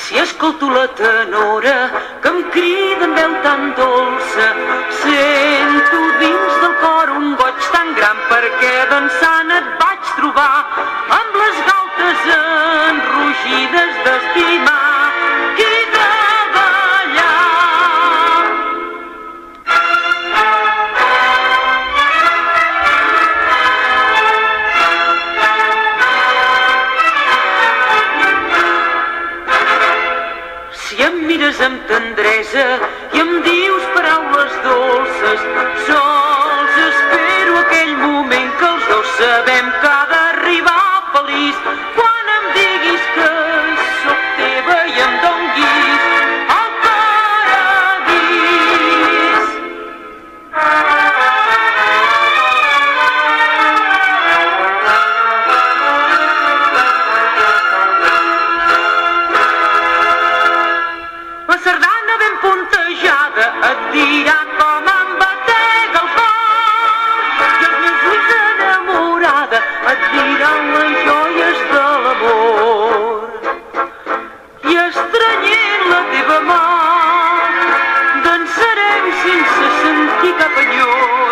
Si escolto la tenora que em crida amb veu tan dolça, sento dins del cor un goig tan gran perquè dansant et vaig trobar amb les galtes enrogides d'estimar i de ballar. Si em mires amb tendresa i em dius paraules dolces, sols espero aquell moment que els dos sabem que ha d'arribar feliç. Quan em diguis que sóc teva i em donguis el paradís. La sardana ben puntejada et dirà com em batega el cor i els meus ulls enamorada et diran les joies de l'amor. I estranyent la teva mà dansarem sense sentir cap enyor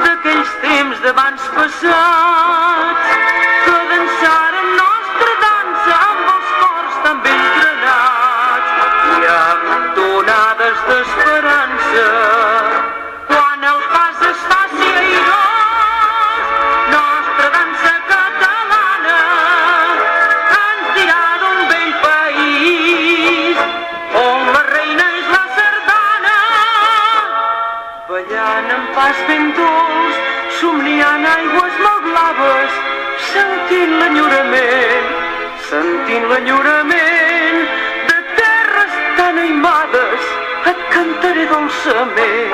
d'aquells temps d'abans passats que dansàrem nostra dansa amb els cors tan ben trenats i amb tonades d'esperança. Quan el pas es faci airós, nostra dansa catalana ens dirà d'un vell país on la reina és la sardana. Ballant en pas ben dolç, somniant aigües molt blaves, sentint l'enyorament de terres tan aimades, et cantaré dolçament.